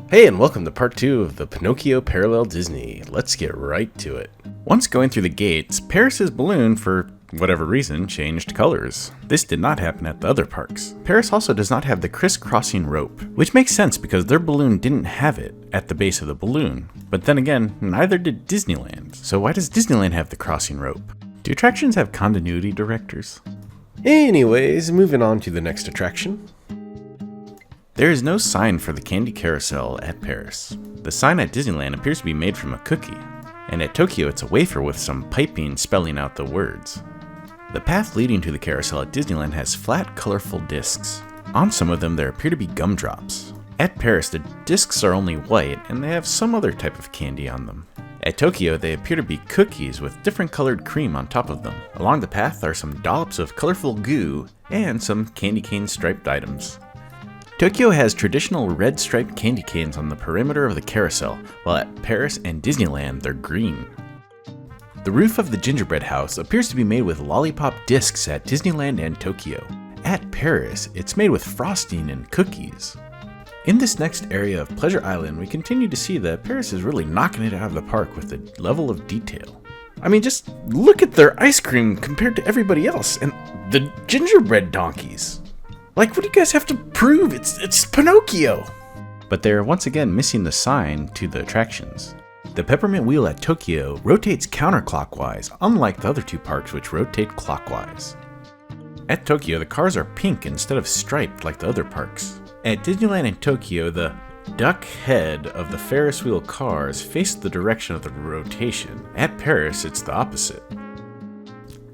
Hey, and welcome to part 2 of the Pinocchio Parallel Disney. Let's get right to it. Once going through the gates, Paris's balloon, for whatever reason, changed colors. This did not happen at the other parks. Paris also does not have the crisscrossing rope, which makes sense because their balloon didn't have it at the base of the balloon. But then again, neither did Disneyland. So why does Disneyland have the crossing rope? Do attractions have continuity directors? Anyways, moving on to the next attraction. There is no sign for the candy carousel at Paris. The sign at Disneyland appears to be made from a cookie, and at Tokyo it's a wafer with some piping spelling out the words. The path leading to the carousel at Disneyland has flat, colorful discs. On some of them there appear to be gumdrops. At Paris the discs are only white and they have some other type of candy on them. At Tokyo they appear to be cookies with different colored cream on top of them. Along the path are some dollops of colorful goo and some candy cane striped items. Tokyo has traditional red striped candy canes on the perimeter of the carousel, while at Paris and Disneyland they're green. The roof of the gingerbread house appears to be made with lollipop discs at Disneyland and Tokyo. At Paris, it's made with frosting and cookies. In this next area of Pleasure Island, we continue to see that Paris is really knocking it out of the park with the level of detail. I mean, just look at their ice cream compared to everybody else, and the gingerbread donkeys. Like, what do you guys have to prove? It's Pinocchio! But they're once again missing the sign to the attractions. The peppermint wheel at Tokyo rotates counterclockwise, unlike the other two parks which rotate clockwise. At Tokyo, the cars are pink instead of striped like the other parks. At Disneyland and Tokyo, the duck head of the Ferris wheel cars face the direction of the rotation. At Paris, it's the opposite.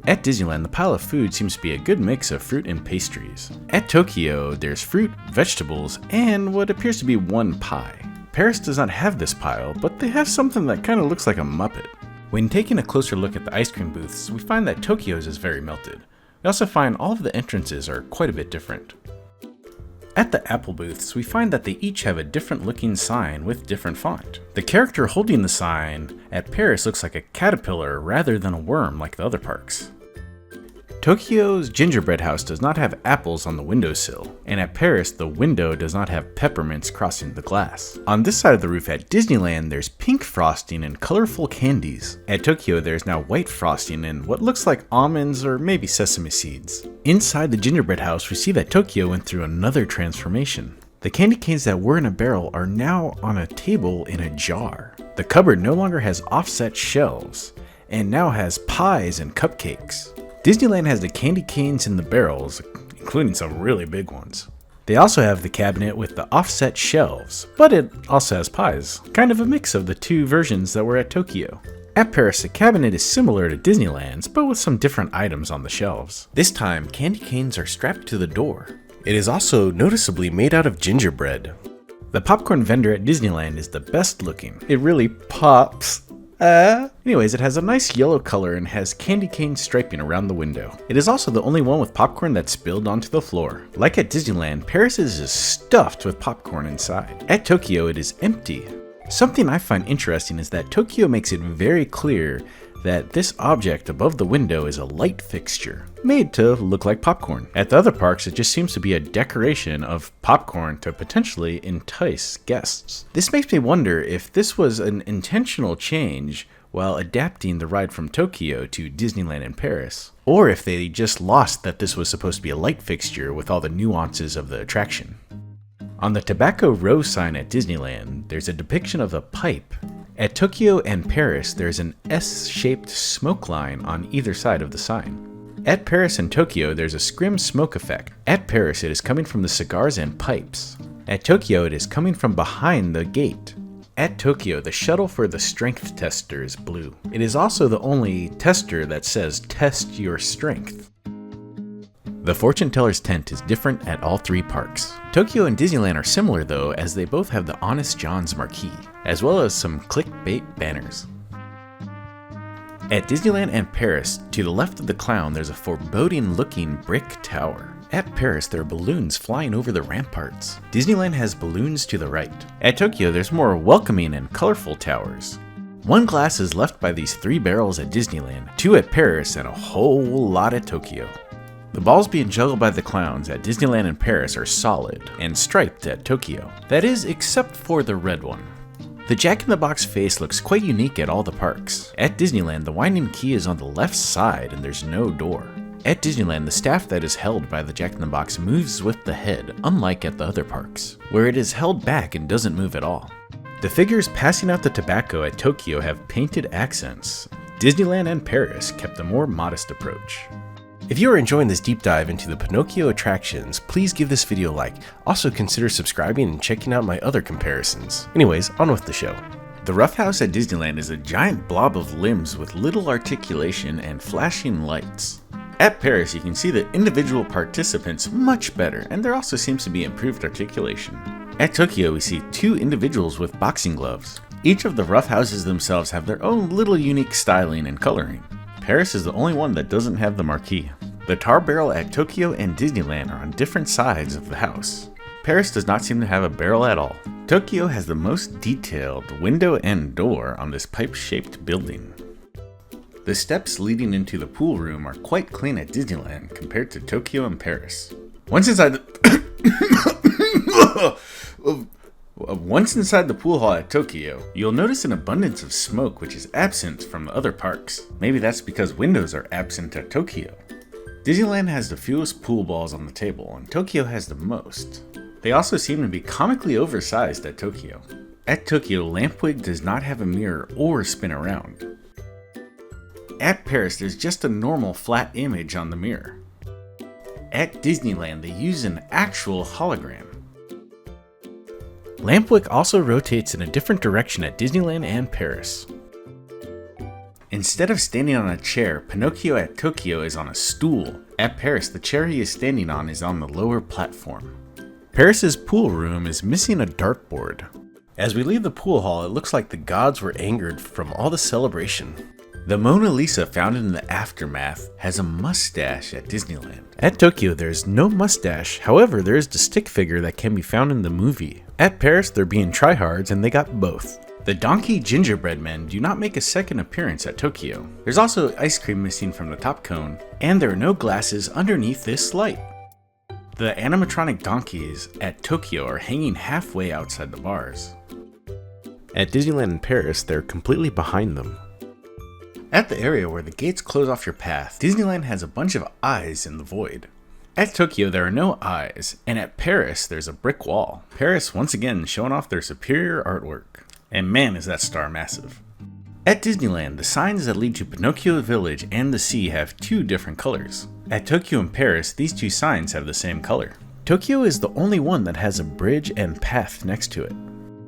At Disneyland, the pile of food seems to be a good mix of fruit and pastries. At Tokyo, there's fruit, vegetables, and what appears to be one pie. Paris does not have this pile, but they have something that kind of looks like a Muppet. When taking a closer look at the ice cream booths, we find that Tokyo's is very melted. We also find all of the entrances are quite a bit different. At the apple booths, we find that they each have a different looking sign with different font. The character holding the sign at Paris looks like a caterpillar rather than a worm like the other parks. Tokyo's gingerbread house does not have apples on the windowsill, and at Paris the window does not have peppermints crossing the glass. On this side of the roof at Disneyland there's pink frosting and colorful candies. At Tokyo there's now white frosting and what looks like almonds or maybe sesame seeds. Inside the gingerbread house we see that Tokyo went through another transformation. The candy canes that were in a barrel are now on a table in a jar. The cupboard no longer has offset shelves, and now has pies and cupcakes. Disneyland has the candy canes in the barrels, including some really big ones. They also have the cabinet with the offset shelves, but it also has pies, kind of a mix of the two versions that were at Tokyo. At Paris, the cabinet is similar to Disneyland's, but with some different items on the shelves. This time, candy canes are strapped to the door. It is also noticeably made out of gingerbread. The popcorn vendor at Disneyland is the best looking. It really pops. Anyways, it has a nice yellow color and has candy cane striping around the window. It is also the only one with popcorn that's spilled onto the floor. Like at Disneyland, Paris's is stuffed with popcorn inside. At Tokyo, it is empty. Something I find interesting is that Tokyo makes it very clear that this object above the window is a light fixture, made to look like popcorn. At the other parks, it just seems to be a decoration of popcorn to potentially entice guests. This makes me wonder if this was an intentional change while adapting the ride from Tokyo to Disneyland and Paris, or if they just lost that this was supposed to be a light fixture with all the nuances of the attraction. On the Tobacco Row sign at Disneyland, there's a depiction of a pipe. At Tokyo and Paris, there's an S-shaped smoke line on either side of the sign. At Paris and Tokyo, there's a scrim smoke effect. At Paris, it is coming from the cigars and pipes. At Tokyo, it is coming from behind the gate. At Tokyo, the shuttle for the strength tester is blue. It is also the only tester that says test your strength. The fortune teller's tent is different at all three parks. Tokyo and Disneyland are similar though, as they both have the Honest John's marquee, as well as some clickbait banners. At Disneyland and Paris, to the left of the clown there's a foreboding looking brick tower. At Paris there are balloons flying over the ramparts. Disneyland has balloons to the right. At Tokyo there's more welcoming and colorful towers. One glass is left by these three barrels at Disneyland, two at Paris, and a whole lot at Tokyo. The balls being juggled by the clowns at Disneyland and Paris are solid and striped at Tokyo. That is, except for the red one. The Jack-in-the-Box face looks quite unique at all the parks. At Disneyland, the winding key is on the left side and there's no door. At Disneyland, the staff that is held by the Jack-in-the-Box moves with the head, unlike at the other parks, where it is held back and doesn't move at all. The figures passing out the tobacco at Tokyo have painted accents. Disneyland and Paris kept a more modest approach. If you are enjoying this deep dive into the Pinocchio attractions, please give this video a like. Also consider subscribing and checking out my other comparisons. Anyways, on with the show. The Rough House at Disneyland is a giant blob of limbs with little articulation and flashing lights. At Paris, you can see the individual participants much better, and there also seems to be improved articulation. At Tokyo, we see two individuals with boxing gloves. Each of the Rough Houses themselves have their own little unique styling and coloring. Paris is the only one that doesn't have the marquee. The tar barrel at Tokyo and Disneyland are on different sides of the house. Paris does not seem to have a barrel at all. Tokyo has the most detailed window and door on this pipe-shaped building. The steps leading into the pool room are quite clean at Disneyland compared to Tokyo and Paris. Once inside the pool hall at Tokyo, you'll notice an abundance of smoke which is absent from the other parks. Maybe that's because windows are absent at Tokyo. Disneyland has the fewest pool balls on the table, and Tokyo has the most. They also seem to be comically oversized at Tokyo. At Tokyo, Lampwick does not have a mirror or spin around. At Paris, there's just a normal flat image on the mirror. At Disneyland, they use an actual hologram. Lampwick also rotates in a different direction at Disneyland and Paris. Instead of standing on a chair, Pinocchio at Tokyo is on a stool. At Paris, the chair he is standing on is on the lower platform. Paris's pool room is missing a dartboard. As we leave the pool hall, it looks like the gods were angered from all the celebration. The Mona Lisa found in the aftermath has a mustache at Disneyland. At Tokyo, there's no mustache, however, there is the stick figure that can be found in the movie. At Paris, they're being tryhards and they got both. The donkey gingerbread men do not make a second appearance at Tokyo. There's also ice cream missing from the top cone, and there are no glasses underneath this light. The animatronic donkeys at Tokyo are hanging halfway outside the bars. At Disneyland and Paris, they're completely behind them. At the area where the gates close off your path, Disneyland has a bunch of eyes in the void. At Tokyo, there are no eyes, and at Paris, there's a brick wall. Paris, once again, showing off their superior artwork. And man, is that star massive. At Disneyland, the signs that lead to Pinocchio Village and the sea have two different colors. At Tokyo and Paris, these two signs have the same color. Tokyo is the only one that has a bridge and path next to it.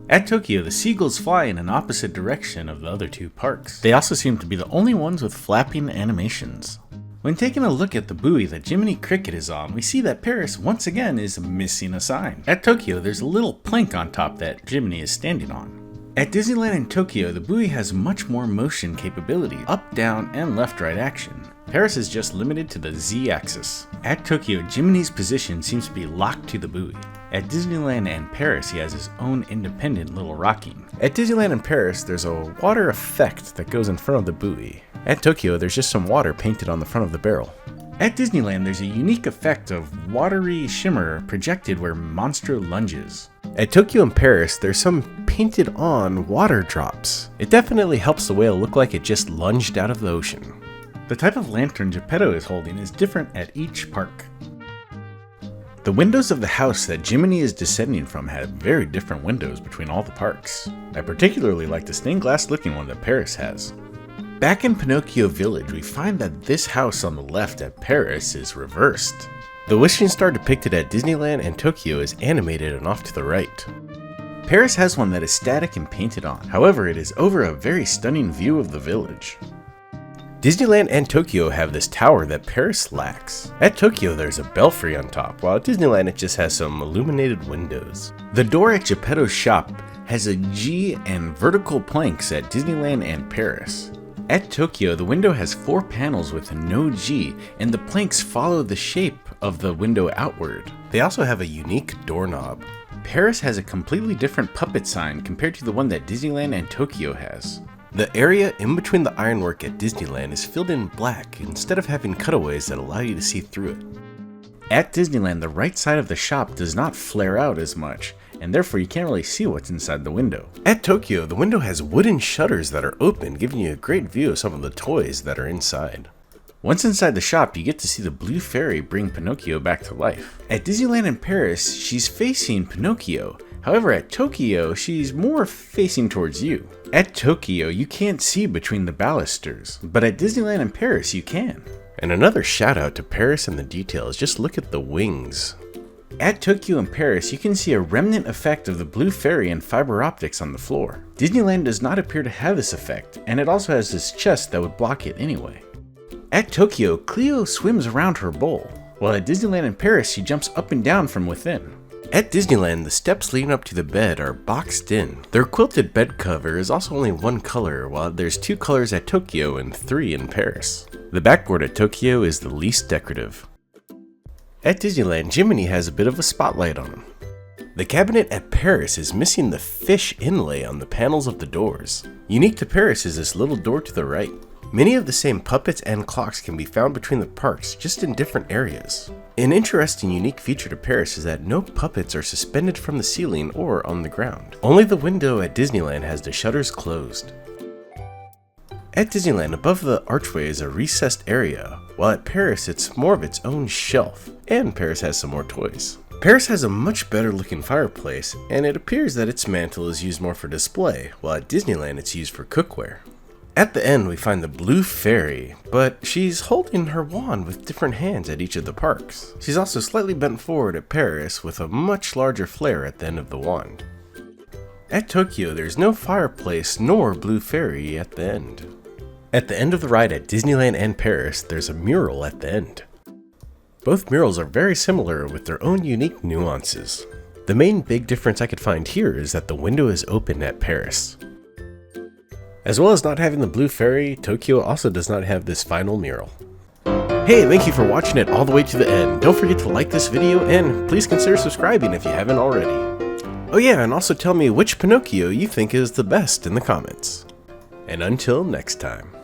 At Tokyo, the seagulls fly in an opposite direction of the other two parks. They also seem to be the only ones with flapping animations. When taking a look at the buoy that Jiminy Cricket is on, we see that Paris once again is missing a sign. At Tokyo, there's a little plank on top that Jiminy is standing on. At Disneyland and Tokyo, the buoy has much more motion capability, up, down, and left-right action. Paris is just limited to the Z-axis. At Tokyo, Jiminy's position seems to be locked to the buoy. At Disneyland and Paris, he has his own independent little rocking. At Disneyland and Paris, there's a water effect that goes in front of the buoy. At Tokyo, there's just some water painted on the front of the barrel. At Disneyland, there's a unique effect of watery shimmer projected where Monstro lunges. At Tokyo and Paris, there's some painted on water drops. It definitely helps the whale look like it just lunged out of the ocean. The type of lantern Geppetto is holding is different at each park. The windows of the house that Jiminy is descending from have very different windows between all the parks. I particularly like the stained glass looking one that Paris has. Back in Pinocchio Village, we find that this house on the left at Paris is reversed. The wishing star depicted at Disneyland and Tokyo is animated and off to the right. Paris has one that is static and painted on, however it is over a very stunning view of the village. Disneyland and Tokyo have this tower that Paris lacks. At Tokyo, there's a belfry on top, while at Disneyland it just has some illuminated windows. The door at Geppetto's shop has a G and vertical planks at Disneyland and Paris. At Tokyo, the window has 4 panels with no G, and the planks follow the shape of the window outward. They also have a unique doorknob. Paris has a completely different puppet sign compared to the one that Disneyland and Tokyo has. The area in between the ironwork at Disneyland is filled in black instead of having cutaways that allow you to see through it. At Disneyland, the right side of the shop does not flare out as much, and therefore you can't really see what's inside the window. At Tokyo, the window has wooden shutters that are open, giving you a great view of some of the toys that are inside. Once inside the shop, you get to see the blue fairy bring Pinocchio back to life. At Disneyland in Paris, she's facing Pinocchio. However, at Tokyo, she's more facing towards you. At Tokyo, you can't see between the balusters, but at Disneyland in Paris, you can. And another shout out to Paris and the details, just look at the wings. At Tokyo and Paris, you can see a remnant effect of the blue fairy and fiber optics on the floor. Disneyland does not appear to have this effect, and it also has this chest that would block it anyway. At Tokyo, Cleo swims around her bowl, while at Disneyland in Paris, she jumps up and down from within. At Disneyland, the steps leading up to the bed are boxed in. Their quilted bed cover is also only one color, while there's 2 colors at Tokyo and 3 in Paris. The backboard at Tokyo is the least decorative. At Disneyland, Jiminy has a bit of a spotlight on him. The cabinet at Paris is missing the fish inlay on the panels of the doors. Unique to Paris is this little door to the right. Many of the same puppets and clocks can be found between the parks, just in different areas. An interesting unique feature to Paris is that no puppets are suspended from the ceiling or on the ground. Only the window at Disneyland has the shutters closed. At Disneyland, above the archway is a recessed area, while at Paris it's more of its own shelf, and Paris has some more toys. Paris has a much better looking fireplace, and it appears that its mantle is used more for display, while at Disneyland it's used for cookware. At the end, we find the blue fairy, but she's holding her wand with different hands at each of the parks. She's also slightly bent forward at Paris with a much larger flare at the end of the wand. At Tokyo, there's no fireplace nor blue fairy at the end. At the end of the ride at Disneyland and Paris, there's a mural at the end. Both murals are very similar with their own unique nuances. The main big difference I could find here is that the window is open at Paris. As well as not having the blue fairy, Tokyo also does not have this final mural. Hey, thank you for watching it all the way to the end. Don't forget to like this video and please consider subscribing if you haven't already. Oh yeah, and also tell me which Pinocchio you think is the best in the comments. And until next time.